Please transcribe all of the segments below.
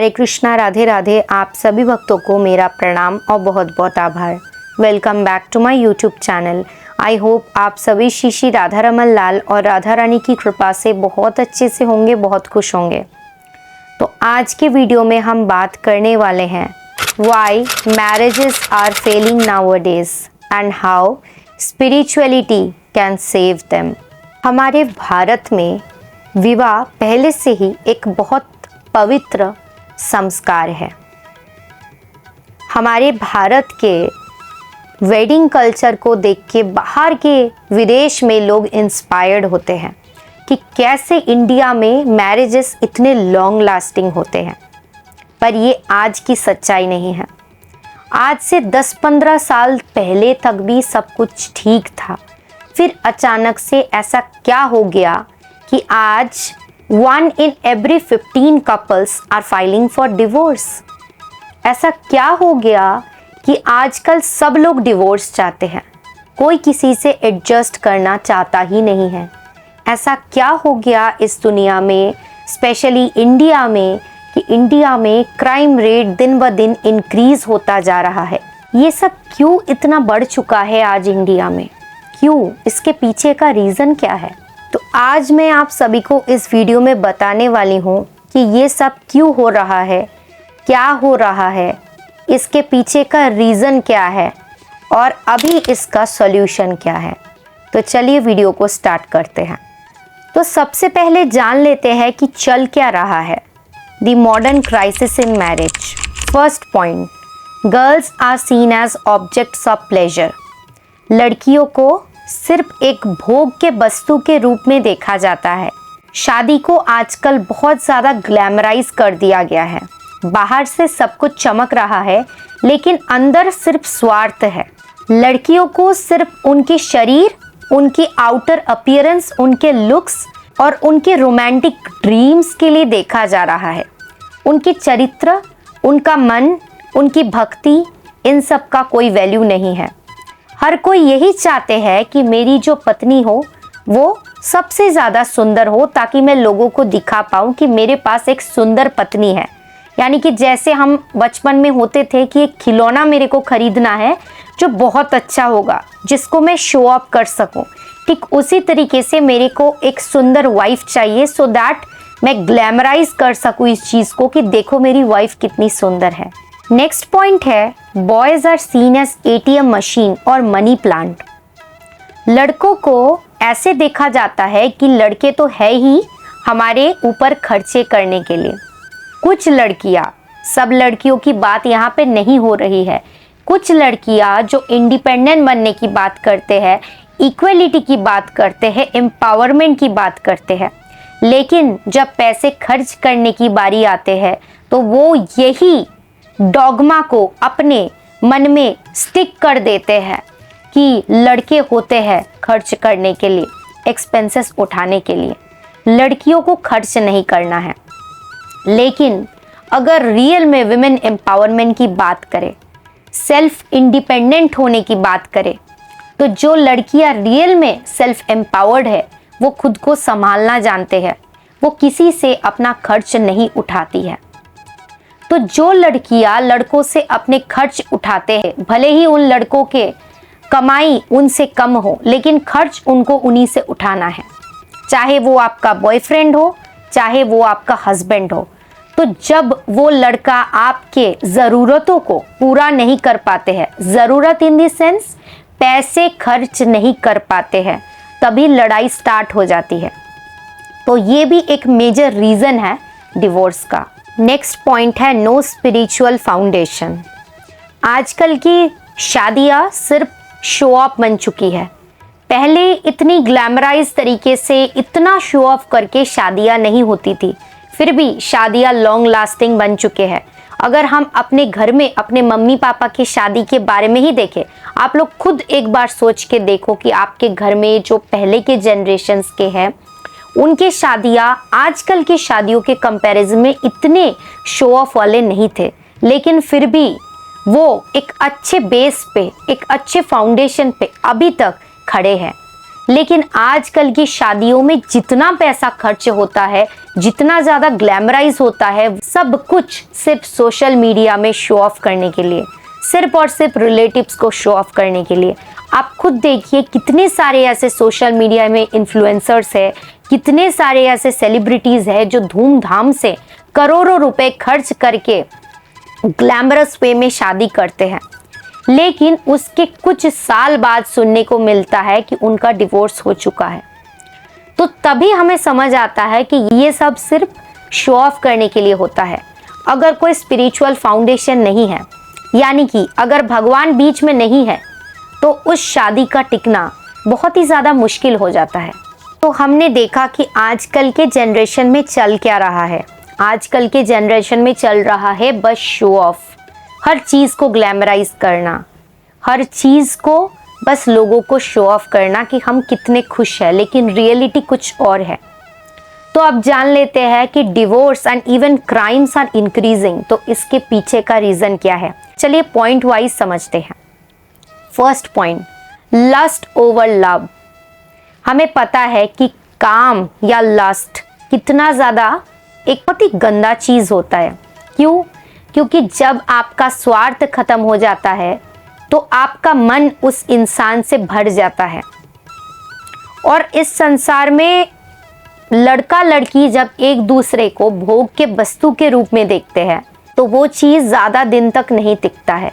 हरे कृष्णा, राधे राधे। आप सभी भक्तों को मेरा प्रणाम और बहुत बहुत आभार। Welcome back to my YouTube channel. I hope आप सभी श्री श्री राधा रमन लाल और राधा रानी की कृपा से बहुत अच्छे से होंगे, बहुत खुश होंगे। तो आज के वीडियो में हम बात करने वाले हैं why marriages are failing nowadays and how spirituality can save them. हमारे भारत में विवाह पहले से ही एक बहुत पवित्र संस्कार है। हमारे भारत के वेडिंग कल्चर को देख के बाहर के विदेश में लोग इंस्पायर्ड होते हैं कि कैसे इंडिया में मैरिजेस इतने लॉन्ग लास्टिंग होते हैं। पर ये आज की सच्चाई नहीं है। आज से 10-15 साल पहले तक भी सब कुछ ठीक था। फिर अचानक से ऐसा क्या हो गया कि आज 1 in every 15 couples are filing for divorce। ऐसा क्या हो गया कि आजकल सब लोग डिवोर्स चाहते हैं, कोई किसी से एडजस्ट करना चाहता ही नहीं है। ऐसा क्या हो गया इस दुनिया में, स्पेशली इंडिया में, कि इंडिया में क्राइम रेट दिन ब दिन इंक्रीज होता जा रहा है। ये सब क्यों इतना बढ़ चुका है आज इंडिया में? क्यों? इसके पीछे का रीज़न क्या है? तो आज मैं आप सभी को इस वीडियो में बताने वाली हूँ कि ये सब क्यों हो रहा है, क्या हो रहा है, इसके पीछे का रीज़न क्या है और अभी इसका सॉल्यूशन क्या है। तो चलिए वीडियो को स्टार्ट करते हैं। तो सबसे पहले जान लेते हैं कि चल क्या रहा है। The modern crisis in marriage. First point, girls are seen as objects of pleasure. लड़कियों को सिर्फ एक भोग के वस्तु के रूप में देखा जाता है। शादी को आजकल बहुत ज़्यादा ग्लैमराइज कर दिया गया है। बाहर से सब कुछ चमक रहा है लेकिन अंदर सिर्फ स्वार्थ है। लड़कियों को सिर्फ उनके शरीर, उनकी आउटर अपीयरेंस, उनके लुक्स और उनके रोमांटिक ड्रीम्स के लिए देखा जा रहा है। उनकी चरित्र, उनका मन, उनकी भक्ति, इन सब का कोई वैल्यू नहीं है। हर कोई यही चाहते हैं कि मेरी जो पत्नी हो वो सबसे ज़्यादा सुंदर हो, ताकि मैं लोगों को दिखा पाऊँ कि मेरे पास एक सुंदर पत्नी है। यानी कि जैसे हम बचपन में होते थे कि एक खिलौना मेरे को खरीदना है जो बहुत अच्छा होगा, जिसको मैं शो ऑफ कर सकूं, ठीक उसी तरीके से मेरे को एक सुंदर वाइफ चाहिए, सो दैट मैं ग्लैमराइज कर सकूं इस चीज़ को कि देखो मेरी वाइफ कितनी सुंदर है। नेक्स्ट पॉइंट है, boys are seen as ATM machine और मनी प्लांट। लड़कों को ऐसे देखा जाता है कि लड़के तो है ही हमारे ऊपर खर्चे करने के लिए। कुछ लड़कियां, सब लड़कियों की बात यहाँ पे नहीं हो रही है, कुछ लड़कियां जो इंडिपेंडेंट बनने की बात करते हैं, इक्वलिटी की बात करते हैं, एम्पावरमेंट की बात करते हैं, लेकिन जब पैसे खर्च करने की बारी आते हैं तो वो यही डॉगमा को अपने मन में स्टिक कर देते हैं कि लड़के होते हैं खर्च करने के लिए, एक्सपेंसेस उठाने के लिए। लड़कियों को खर्च नहीं करना है। लेकिन अगर रियल में विमेन एम्पावरमेंट की बात करें, सेल्फ इंडिपेंडेंट होने की बात करें, तो जो लड़कियां रियल में सेल्फ एम्पावर्ड है वो खुद को संभालना जानते हैं, वो किसी से अपना खर्च नहीं उठाती है। तो जो लड़कियां लड़कों से अपने खर्च उठाते हैं, भले ही उन लड़कों के कमाई उनसे कम हो, लेकिन खर्च उनको उन्हीं से उठाना है, चाहे वो आपका बॉयफ्रेंड हो, चाहे वो आपका हस्बैंड हो। तो जब वो लड़का आपके ज़रूरतों को पूरा नहीं कर पाते हैं, ज़रूरत इन द सेंस पैसे खर्च नहीं कर पाते हैं, तभी लड़ाई स्टार्ट हो जाती है। तो ये भी एक मेजर रीज़न है डिवोर्स का। नेक्स्ट पॉइंट है, नो स्पिरिचुअल फाउंडेशन। आजकल की शादियाँ सिर्फ शो ऑफ बन चुकी है। पहले इतनी ग्लैमराइज तरीके से इतना शो ऑफ करके शादियाँ नहीं होती थी, फिर भी शादियाँ लॉन्ग लास्टिंग बन चुके हैं। अगर हम अपने घर में अपने मम्मी पापा की शादी के बारे में ही देखें, आप लोग खुद एक बार सोच के देखो कि आपके घर में जो पहले के जनरेशन्स के हैं उनके शादियाँ आजकल की शादियों के कंपैरिजन में इतने शो ऑफ वाले नहीं थे, लेकिन फिर भी वो एक अच्छे बेस पे, एक अच्छे फाउंडेशन पे अभी तक खड़े हैं। लेकिन आजकल की शादियों में जितना पैसा खर्च होता है, जितना ज़्यादा ग्लैमराइज होता है, सब कुछ सिर्फ सोशल मीडिया में शो ऑफ करने के लिए, सिर्फ और सिर्फ रिलेटिव्स को शो ऑफ करने के लिए। आप खुद देखिए कितने सारे ऐसे सोशल मीडिया में इन्फ्लुएंसर्स है, कितने सारे ऐसे सेलिब्रिटीज़ है जो धूमधाम से करोड़ों रुपए खर्च करके ग्लैमरस वे में शादी करते हैं, लेकिन उसके कुछ साल बाद सुनने को मिलता है कि उनका डिवोर्स हो चुका है। तो तभी हमें समझ आता है कि ये सब सिर्फ शो ऑफ करने के लिए होता है। अगर कोई स्पिरिचुअल फाउंडेशन नहीं है, यानी कि अगर भगवान बीच में नहीं है, तो उस शादी का टिकना बहुत ही ज़्यादा मुश्किल हो जाता है। तो हमने देखा कि आजकल के जनरेशन में चल क्या रहा है। आजकल के जनरेशन में चल रहा है बस शो ऑफ, हर चीज़ को ग्लैमराइज करना, हर चीज़ को बस लोगों को शो ऑफ करना कि हम कितने खुश हैं, लेकिन रियलिटी कुछ और है। तो अब जान लेते हैं कि divorce and even crimes are increasing. तो इसके पीछे का रीज़न क्या है, चलिए पॉइंट वाइज समझते हैं। First point, lust over love. हमें पता है कि काम या लस्ट कितना ज़्यादा एक बहुत ही गंदा चीज़ होता है। क्यों? क्योंकि जब आपका स्वार्थ खत्म हो जाता है तो आपका मन उस इंसान से भर जाता है। और इस संसार में लड़का लड़की जब एक दूसरे को भोग के वस्तु के रूप में देखते हैं तो वो चीज़ ज़्यादा दिन तक नहीं टिकता है,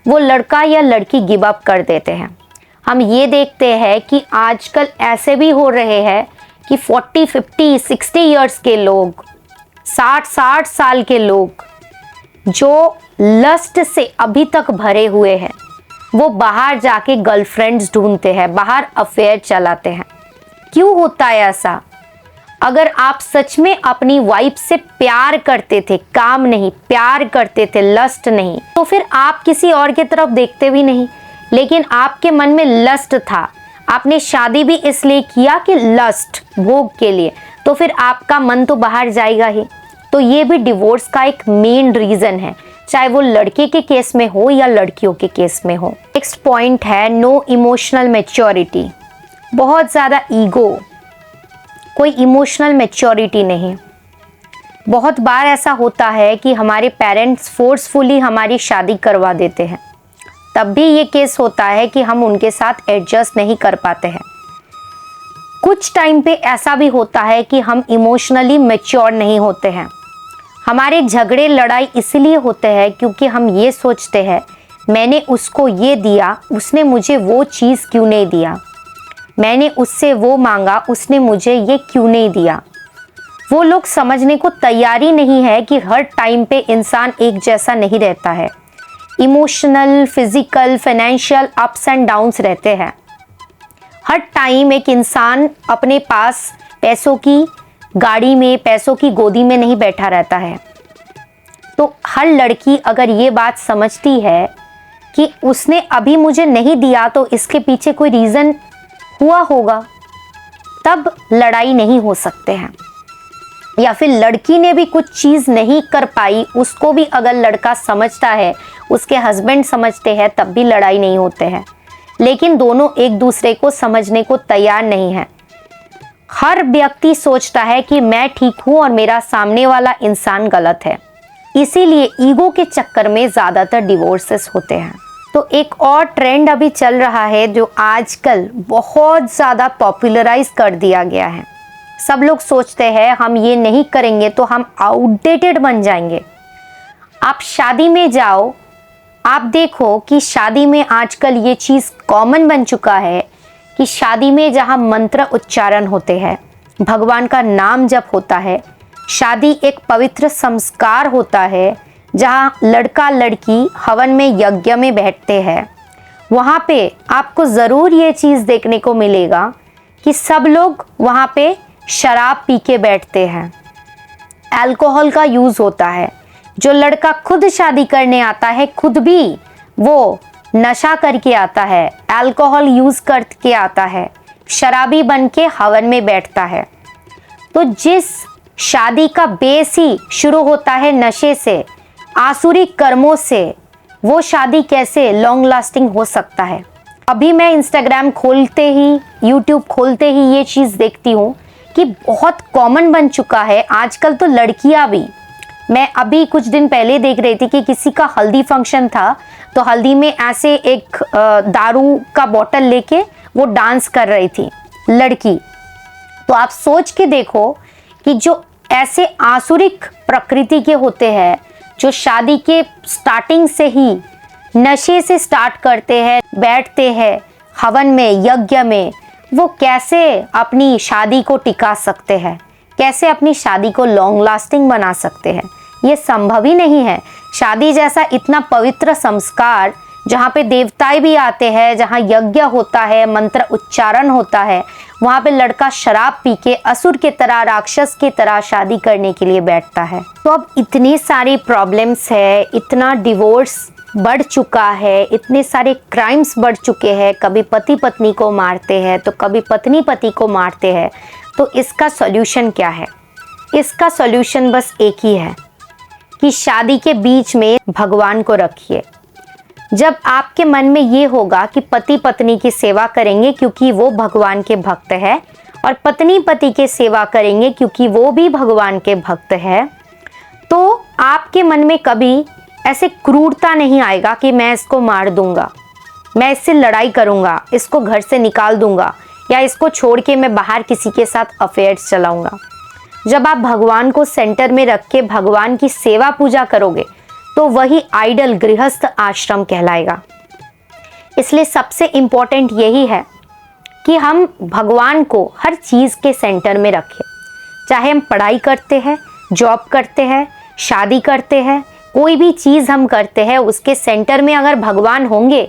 वो लड़का या लड़की गिव अप कर देते हैं। हम ये देखते हैं कि आजकल ऐसे भी हो रहे हैं कि 40, 50, 60 इयर्स के लोग, 60 साल के लोग जो लस्ट से अभी तक भरे हुए हैं, वो बाहर जाके गर्लफ्रेंड्स ढूंढते हैं, बाहर अफेयर चलाते हैं। क्यों होता है ऐसा? अगर आप सच में अपनी वाइफ से प्यार करते थे, काम नहीं, प्यार करते थे, लस्ट नहीं, तो फिर आप किसी और की तरफ देखते भी नहीं। लेकिन आपके मन में लस्ट था, आपने शादी भी इसलिए किया कि लस्ट, भोग के लिए, तो फिर आपका मन तो बाहर जाएगा ही। तो ये भी डिवोर्स का एक मेन रीज़न है, चाहे वो लड़के के केस में हो या लड़कियों के केस में हो। नेक्स्ट पॉइंट है नो इमोशनल मैच्योरिटी। बहुत ज़्यादा ईगो, कोई इमोशनल मैच्योरिटी नहीं। बहुत बार ऐसा होता है कि हमारे पेरेंट्स फोर्सफुली हमारी शादी करवा देते हैं, तब भी ये केस होता है कि हम उनके साथ एडजस्ट नहीं कर पाते हैं। कुछ टाइम पे ऐसा भी होता है कि हम इमोशनली मैच्योर नहीं होते हैं। हमारे झगड़े लड़ाई इसलिए होते हैं क्योंकि हम ये सोचते हैं मैंने उसको ये दिया, उसने मुझे वो चीज़ क्यों नहीं दिया, मैंने उससे वो मांगा, उसने मुझे ये क्यों नहीं दिया। वो लोग समझने को तैयार ही नहीं है कि हर टाइम पे इंसान एक जैसा नहीं रहता है। Emotional, physical, financial ups and downs रहते हैं। हर टाइम एक इंसान अपने पास पैसों की गाड़ी में, पैसों की गोदी में नहीं बैठा रहता है। तो हर लड़की अगर ये बात समझती है कि उसने अभी मुझे नहीं दिया तो इसके पीछे कोई रीज़न हुआ होगा, तब लड़ाई नहीं हो सकते हैं। या फिर लड़की ने भी कुछ चीज़ नहीं कर पाई, उसको भी अगर लड़का समझता है, उसके हस्बैंड समझते हैं, तब भी लड़ाई नहीं होते हैं। लेकिन दोनों एक दूसरे को समझने को तैयार नहीं है। हर व्यक्ति सोचता है कि मैं ठीक हूँ और मेरा सामने वाला इंसान गलत है। इसीलिए ईगो के चक्कर में ज़्यादातर डिवोर्सेस होते हैं। तो एक और ट्रेंड अभी चल रहा है जो आजकल बहुत ज़्यादा पॉपुलराइज कर दिया गया है। सब लोग सोचते हैं हम ये नहीं करेंगे तो हम आउटडेटेड बन जाएंगे। आप शादी में जाओ, आप देखो कि शादी में आजकल ये चीज़ कॉमन बन चुका है कि शादी में जहाँ मंत्र उच्चारण होते हैं, भगवान का नाम जप होता है, शादी एक पवित्र संस्कार होता है जहाँ लड़का लड़की हवन में, यज्ञ में बैठते हैं, वहाँ पे आपको ज़रूर ये चीज़ देखने को मिलेगा कि सब लोग वहाँ पे शराब पी के बैठते हैं, अल्कोहल का यूज़ होता है। जो लड़का खुद शादी करने आता है, खुद भी वो नशा करके आता है, अल्कोहल यूज़ करके आता है, शराबी बन के हवन में बैठता है। तो जिस शादी का बेस ही शुरू होता है नशे से, आसुरी कर्मों से, वो शादी कैसे लॉन्ग लास्टिंग हो सकता है। अभी मैं इंस्टाग्राम खोलते ही यूट्यूब खोलते ही ये चीज़ देखती हूँ कि बहुत कॉमन बन चुका है आजकल। तो लड़कियाँ भी, मैं अभी कुछ दिन पहले देख रही थी कि किसी का हल्दी फंक्शन था, तो हल्दी में ऐसे एक दारू का बोतल लेके वो डांस कर रही थी लड़की। तो आप सोच के देखो कि जो ऐसे आसुरिक प्रकृति के होते हैं, जो शादी के स्टार्टिंग से ही नशे से स्टार्ट करते हैं, बैठते हैं हवन में, यज्ञ में, वो कैसे अपनी शादी को टिका सकते हैं, कैसे अपनी शादी को लॉन्ग लास्टिंग बना सकते हैं? ये संभव ही नहीं है। शादी जैसा इतना पवित्र संस्कार, जहाँ पे देवताएं भी आते हैं, जहाँ यज्ञ होता है, मंत्र उच्चारण होता है, वहाँ पे लड़का शराब पी के असुर के तरह, राक्षस की तरह शादी करने के लिए बैठता है। तो अब इतनी सारी प्रॉब्लम्स है, इतना डिवोर्स बढ़ चुका है, इतने सारे क्राइम्स बढ़ चुके हैं, कभी पति पत्नी को मारते हैं तो कभी पत्नी पति को मारते हैं। तो इसका सॉल्यूशन क्या है? इसका सॉल्यूशन बस एक ही है कि शादी के बीच में भगवान को रखिए। जब आपके मन में ये होगा कि पति पत्नी की सेवा करेंगे क्योंकि वो भगवान के भक्त है, और पत्नी पति की सेवा करेंगे क्योंकि वो भी भगवान के भक्त है, तो आपके मन में कभी ऐसे क्रूरता नहीं आएगा कि मैं इसको मार दूंगा, मैं इससे लड़ाई करूंगा, इसको घर से निकाल दूंगा, या इसको छोड़ के मैं बाहर किसी के साथ अफेयर्स चलाऊंगा। जब आप भगवान को सेंटर में रख के भगवान की सेवा पूजा करोगे तो वही आइडल गृहस्थ आश्रम कहलाएगा। इसलिए सबसे इम्पोर्टेंट यही है कि हम भगवान को हर चीज़ के सेंटर में रखें। चाहे हम पढ़ाई करते हैं, जॉब करते हैं, शादी करते हैं, कोई भी चीज़ हम करते हैं, उसके सेंटर में अगर भगवान होंगे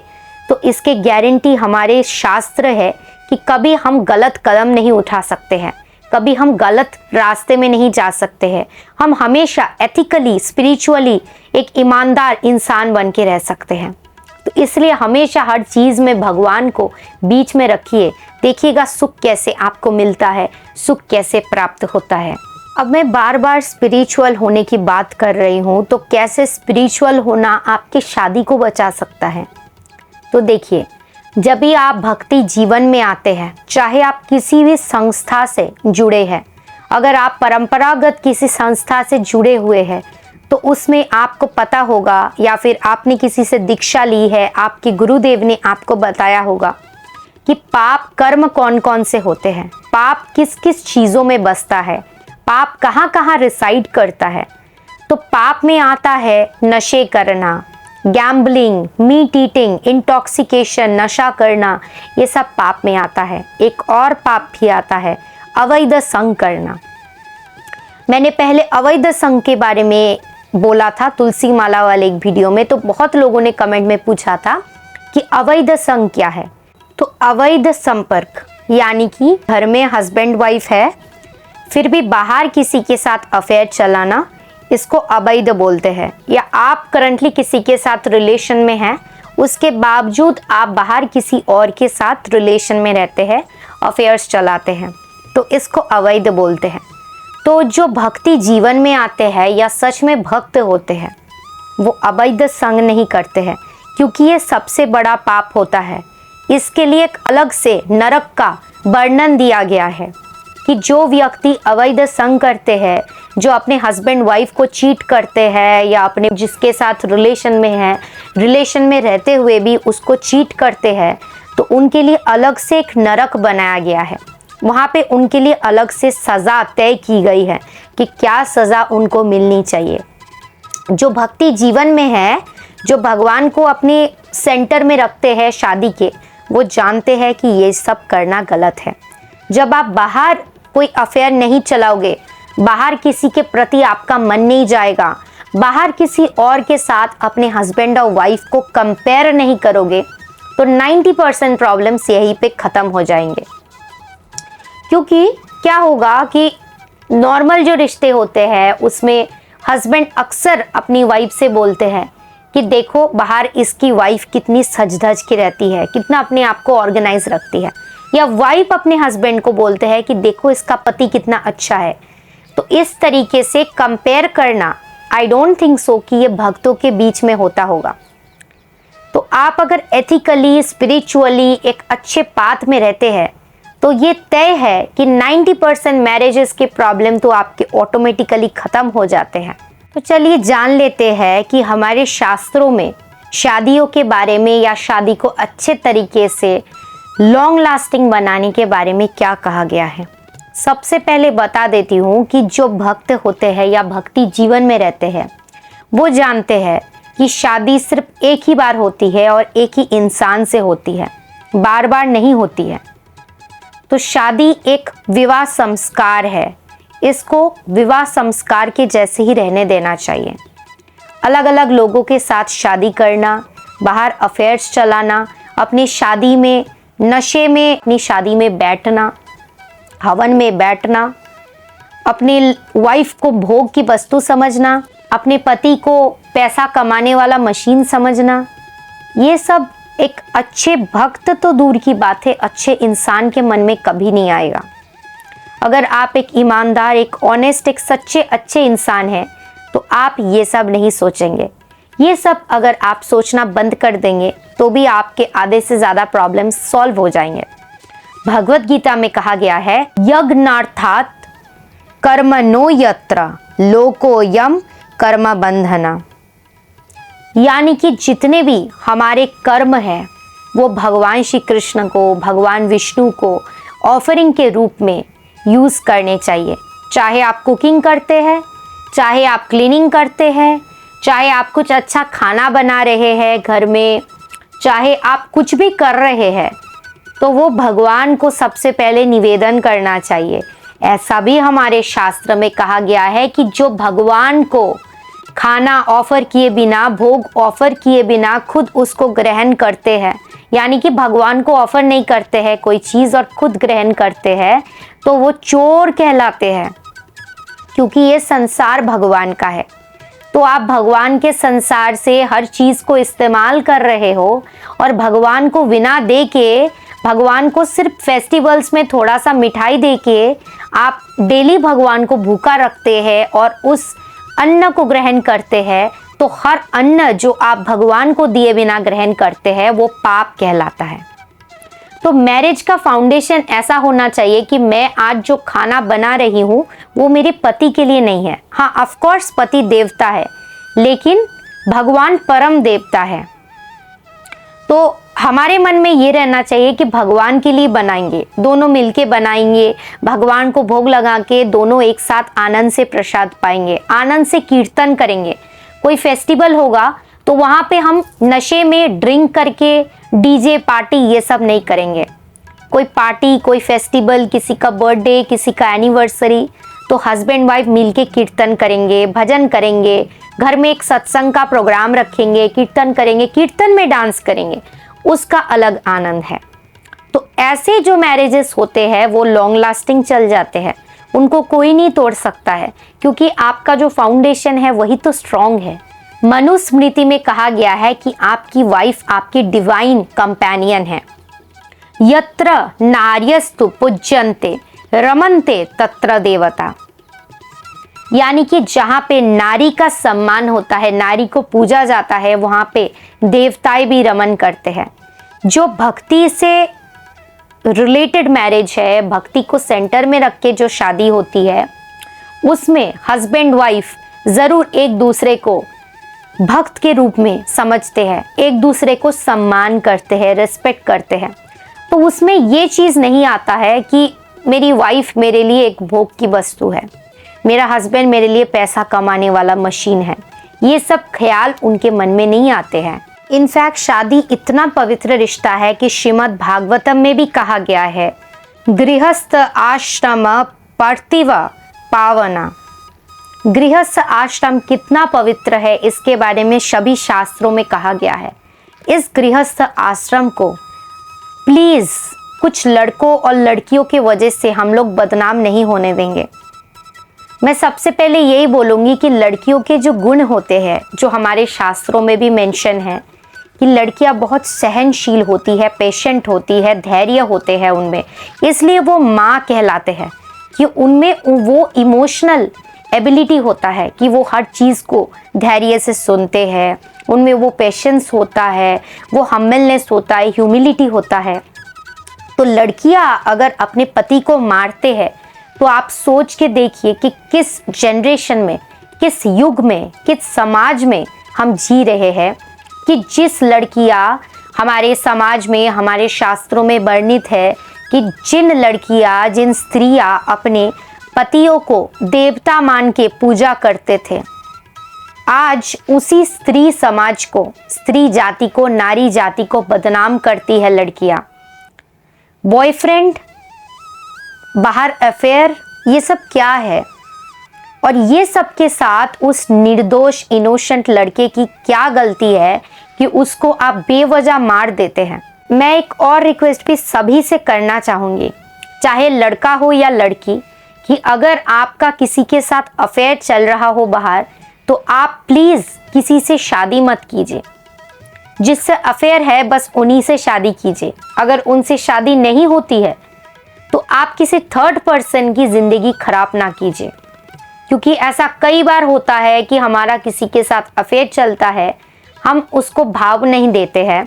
तो इसके गारंटी हमारे शास्त्र है कि कभी हम गलत कदम नहीं उठा सकते हैं, कभी हम गलत रास्ते में नहीं जा सकते हैं। हम हमेशा एथिकली, स्पिरिचुअली एक ईमानदार इंसान बन के रह सकते हैं। तो इसलिए हमेशा हर चीज़ में भगवान को बीच में रखिए। देखिएगा सुख कैसे आपको मिलता है, सुख कैसे प्राप्त होता है। अब मैं बार बार स्पिरिचुअल होने की बात कर रही हूँ, तो कैसे स्पिरिचुअल होना आपकी शादी को बचा सकता है? तो देखिए, जब भी आप भक्ति जीवन में आते हैं, चाहे आप किसी भी संस्था से जुड़े हैं, अगर आप परंपरागत किसी संस्था से जुड़े हुए हैं तो उसमें आपको पता होगा, या फिर आपने किसी से दीक्षा ली है, आपके गुरुदेव ने आपको बताया होगा कि पाप कर्म कौन कौन से होते हैं, पाप किस किस चीज़ों में बसता है, पाप कहाँ कहाँ रिसाइड करता है। तो पाप में आता है नशे करना, गैम्बलिंग, मीट ईटिंग, इंटॉक्सिकेशन, नशा करना, ये सब पाप में आता है। एक और पाप भी आता है अवैध संग करना। मैंने पहले अवैध संग के बारे में बोला था तुलसी माला वाले एक वीडियो में, तो बहुत लोगों ने कमेंट में पूछा था कि अवैध संग क्या है। तो अवैध संपर्क यानी कि घर में हस्बैंड वाइफ है फिर भी बाहर किसी के साथ अफेयर चलाना, इसको अवैध बोलते हैं। या आप करंटली किसी के साथ रिलेशन में हैं, उसके बावजूद आप बाहर किसी और के साथ रिलेशन में रहते हैं, अफेयर्स चलाते हैं, तो इसको अवैध बोलते हैं। तो जो भक्ति जीवन में आते हैं या सच में भक्त होते हैं, वो अवैध संग नहीं करते हैं, क्योंकि ये सबसे बड़ा पाप होता है। इसके लिए एक अलग से नरक का वर्णन दिया गया है कि जो व्यक्ति अवैध संग करते हैं, जो अपने हस्बैंड वाइफ को चीट करते हैं, या अपने जिसके साथ रिलेशन में है, रिलेशन में रहते हुए भी उसको चीट करते हैं, तो उनके लिए अलग से एक नरक बनाया गया है। वहाँ पे उनके लिए अलग से सज़ा तय की गई है कि क्या सज़ा उनको मिलनी चाहिए। जो भक्ति जीवन में है, जो भगवान को अपने सेंटर में रखते हैं शादी के, वो जानते हैं कि ये सब करना गलत है। जब आप बाहर कोई अफेयर नहीं चलाओगे, बाहर किसी के प्रति आपका मन नहीं जाएगा, बाहर किसी और के साथ अपने हस्बैंड और वाइफ को कंपेयर नहीं करोगे, तो 90% प्रॉब्लम्स यहीं पे ख़त्म हो जाएंगे। क्योंकि क्या होगा कि नॉर्मल जो रिश्ते होते हैं उसमें हस्बैंड अक्सर अपनी वाइफ से बोलते हैं कि देखो बाहर इसकी वाइफ कितनी सज धज के रहती है, कितना अपने आप को ऑर्गेनाइज रखती है, या वाइफ अपने हस्बैंड को बोलते हैं कि देखो इसका पति कितना अच्छा है। तो इस तरीके से कंपेयर करना, आई डोंट थिंक सो कि ये भक्तों के बीच में होता होगा। तो आप अगर एथिकली, स्पिरिचुअली एक अच्छे पाथ में रहते हैं, तो ये तय है कि 90% मैरिजेस के प्रॉब्लम तो आपके ऑटोमेटिकली ख़त्म हो जाते हैं। तो चलिए जान लेते हैं कि हमारे शास्त्रों में शादियों के बारे में या शादी को अच्छे तरीके से लॉन्ग लास्टिंग बनाने के बारे में क्या कहा गया है। सबसे पहले बता देती हूँ कि जो भक्त होते हैं या भक्ति जीवन में रहते हैं वो जानते हैं कि शादी सिर्फ एक ही बार होती है और एक ही इंसान से होती है, बार बार नहीं होती है। तो शादी एक विवाह संस्कार है, इसको विवाह संस्कार के जैसे ही रहने देना चाहिए। अलग अलग लोगों के साथ शादी करना, बाहर अफेयर्स चलाना, अपनी शादी में नशे में अपनी शादी में बैठना, हवन में बैठना, अपनी वाइफ को भोग की वस्तु समझना, अपने पति को पैसा कमाने वाला मशीन समझना, ये सब एक अच्छे भक्त तो दूर की बात है, अच्छे इंसान के मन में कभी नहीं आएगा। अगर आप एक ईमानदार, एक ऑनेस्ट, एक सच्चे अच्छे इंसान हैं तो आप ये सब नहीं सोचेंगे। ये सब अगर आप सोचना बंद कर देंगे तो भी आपके आधे से ज़्यादा प्रॉब्लम सॉल्व हो जाएंगे। भगवत गीता में कहा गया है, यज्ञनार्थात कर्मणो यत्र लोकोयम कर्म बंधना, यानी कि जितने भी हमारे कर्म हैं वो भगवान श्री कृष्ण को, भगवान विष्णु को ऑफरिंग के रूप में यूज़ करने चाहिए। चाहे आप कुकिंग करते हैं, चाहे आप क्लीनिंग करते हैं, चाहे आप कुछ अच्छा खाना बना रहे हैं घर में, चाहे आप कुछ भी कर रहे हैं, तो वो भगवान को सबसे पहले निवेदन करना चाहिए। ऐसा भी हमारे शास्त्र में कहा गया है कि जो भगवान को खाना ऑफर किए बिना, भोग ऑफर किए बिना खुद उसको ग्रहण करते हैं, यानी कि भगवान को ऑफर नहीं करते हैं कोई चीज़ और खुद ग्रहण करते हैं, तो वो चोर कहलाते हैं, क्योंकि ये संसार भगवान का है। तो आप भगवान के संसार से हर चीज़ को इस्तेमाल कर रहे हो और भगवान को बिना दे के, भगवान को सिर्फ फेस्टिवल्स में थोड़ा सा मिठाई दे के आप डेली भगवान को भूखा रखते हैं और उस अन्न को ग्रहण करते हैं, तो हर अन्न जो आप भगवान को दिए बिना ग्रहण करते हैं वो पाप कहलाता है। तो मैरिज का फाउंडेशन ऐसा होना चाहिए कि मैं आज जो खाना बना रही हूँ वो मेरे पति के लिए नहीं है। हाँ, ऑफ कोर्स पति देवता है, लेकिन भगवान परम देवता है। तो हमारे मन में ये रहना चाहिए कि भगवान के लिए बनाएंगे, दोनों मिलके बनाएंगे, भगवान को भोग लगा के दोनों एक साथ आनंद से प्रसाद पाएंगे, आनंद से कीर्तन करेंगे। कोई फेस्टिवल होगा तो वहाँ पे हम नशे में ड्रिंक करके डीजे पार्टी ये सब नहीं करेंगे। कोई पार्टी, कोई फेस्टिवल, किसी का बर्थडे, किसी का एनिवर्सरी, तो हस्बैंड वाइफ मिलके कीर्तन करेंगे, भजन करेंगे, घर में एक सत्संग का प्रोग्राम रखेंगे, कीर्तन करेंगे, कीर्तन में डांस करेंगे, उसका अलग आनंद है। तो ऐसे जो मैरिजेस होते हैं वो लॉन्ग लास्टिंग चल जाते हैं, उनको कोई नहीं तोड़ सकता है, क्योंकि आपका जो फाउंडेशन है वही तो स्ट्रॉन्ग है। मनुस्मृति में कहा गया है कि आपकी वाइफ आपकी डिवाइन कंपेनियन है। यत्र नार्यस्तु पूज्यन्ते रमन्ते तत्र देवता, यानी कि जहाँ पे नारी का सम्मान होता है, नारी को पूजा जाता है, वहाँ पे देवताएं भी रमन करते हैं। जो भक्ति से रिलेटेड मैरिज है, भक्ति को सेंटर में रख के जो शादी होती है, उसमें हस्बैंड वाइफ ज़रूर एक दूसरे को भक्त के रूप में समझते हैं, एक दूसरे को सम्मान करते हैं, रिस्पेक्ट करते हैं। तो उसमें ये चीज़ नहीं आता है कि मेरी वाइफ मेरे लिए एक भोग की वस्तु है, मेरा हस्बैंड मेरे लिए पैसा कमाने वाला मशीन है। ये सब ख्याल उनके मन में नहीं आते हैं। इनफैक्ट शादी इतना पवित्र रिश्ता है कि श्रीमद् भागवतम में भी कहा गया है, गृहस्थ आश्रम पार्थिव पावना। गृहस्थ आश्रम कितना पवित्र है इसके बारे में सभी शास्त्रों में कहा गया है। इस गृहस्थ आश्रम को प्लीज़ कुछ लड़कों और लड़कियों की वजह से हम लोग बदनाम नहीं होने देंगे। मैं सबसे पहले यही बोलूँगी कि लड़कियों के जो गुण होते हैं, जो हमारे शास्त्रों में भी मेंशन है कि लड़कियां बहुत सहनशील होती है, पेशेंट होती है, धैर्य होते हैं उनमें, इसलिए वो माँ कहलाते हैं कि उनमें वो इमोशनल एबिलिटी होता है कि वो हर चीज़ को धैर्य से सुनते हैं, उनमें वो पेशेंस होता है, वो हम्बलनेस होता है, ह्यूमिलिटी होता है। तो लड़कियां अगर अपने पति को मारते हैं तो आप सोच के देखिए कि किस जनरेशन में, किस युग में, किस समाज में हम जी रहे हैं कि जिस लड़कियां हमारे समाज में, हमारे शास्त्रों में वर्णित है कि जिन लड़कियां, जिन स्त्रियां अपने पतियों को देवता मान के पूजा करते थे, आज उसी स्त्री समाज को, स्त्री जाति को, नारी जाति को बदनाम करती है लड़कियां। बॉयफ्रेंड, बाहर अफेयर, ये सब क्या है? और ये सब के साथ उस निर्दोष इनोसेंट लड़के की क्या गलती है कि उसको आप बेवजह मार देते हैं? मैं एक और रिक्वेस्ट भी सभी से करना चाहूँगी, चाहे लड़का हो या लड़की, कि अगर आपका किसी के साथ अफेयर चल रहा हो बाहर, तो आप प्लीज़ किसी से शादी मत कीजिए। जिससे अफेयर है बस उन्हीं से शादी कीजिए। अगर उनसे शादी नहीं होती है तो आप किसी थर्ड पर्सन की ज़िंदगी खराब ना कीजिए, क्योंकि ऐसा कई बार होता है कि हमारा किसी के साथ अफेयर चलता है, हम उसको भाव नहीं देते हैं,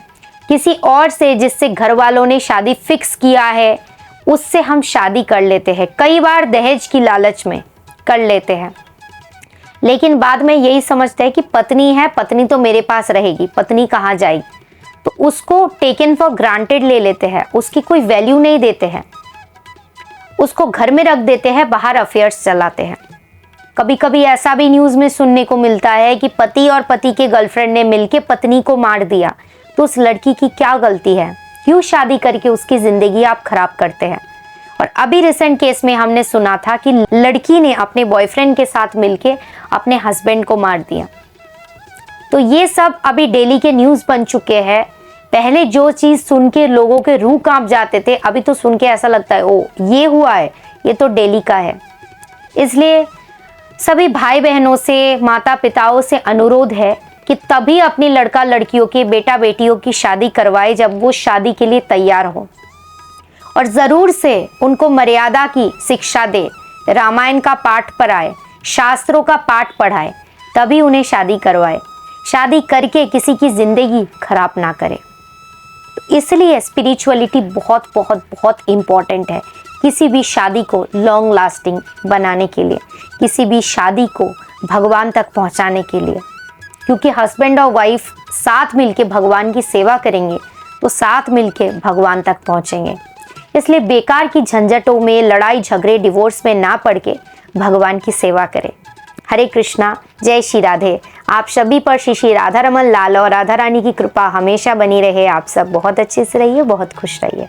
किसी और से जिससे घर वालों ने शादी फिक्स किया है उससे हम शादी कर लेते हैं, कई बार दहेज की लालच में कर लेते हैं, लेकिन बाद में यही समझते हैं कि पत्नी है, पत्नी तो मेरे पास रहेगी, पत्नी कहाँ जाएगी, तो उसको टेकन फॉर ग्रांटेड ले लेते हैं, उसकी कोई वैल्यू नहीं देते हैं, उसको घर में रख देते हैं, बाहर अफेयर्स चलाते हैं। कभी कभी ऐसा भी न्यूज़ में सुनने को मिलता है कि पति और पति के गर्लफ्रेंड ने मिलकर पत्नी को मार दिया, तो उस लड़की की क्या गलती है? क्यों शादी करके उसकी ज़िंदगी आप खराब करते हैं? और अभी रिसेंट केस में हमने सुना था कि लड़की ने अपने बॉयफ्रेंड के साथ मिलके अपने हस्बैंड को मार दिया। तो ये सब अभी डेली के न्यूज़ बन चुके हैं। पहले जो चीज़ सुन के लोगों के रूह कांप जाते थे, अभी तो सुन के ऐसा लगता है ओ ये हुआ है, ये तो डेली का है। इसलिए सभी भाई बहनों से, माता पिताओं से अनुरोध है कि तभी अपनी लड़का लड़कियों के, बेटा बेटियों की शादी करवाए जब वो शादी के लिए तैयार हो, और ज़रूर से उनको मर्यादा की शिक्षा दे, रामायण का पाठ पढ़ाए, शास्त्रों का पाठ पढ़ाए, तभी उन्हें शादी करवाए। शादी करके किसी की ज़िंदगी खराब ना करे। तो इसलिए स्पिरिचुअलिटी बहुत बहुत बहुत इम्पॉर्टेंट है किसी भी शादी को लॉन्ग लास्टिंग बनाने के लिए, किसी भी शादी को भगवान तक पहुंचाने के लिए, क्योंकि हस्बैंड और वाइफ साथ मिलके भगवान की सेवा करेंगे तो साथ मिलके भगवान तक पहुंचेंगे। इसलिए बेकार की झंझटों में, लड़ाई झगड़े, डिवोर्स में ना पड़ के भगवान की सेवा करें। हरे कृष्णा, जय श्री राधे। आप सभी पर श्री श्री राधा रमन लाल और राधा रानी की कृपा हमेशा बनी रहे। आप सब बहुत अच्छे से रहिए, बहुत खुश रहिए।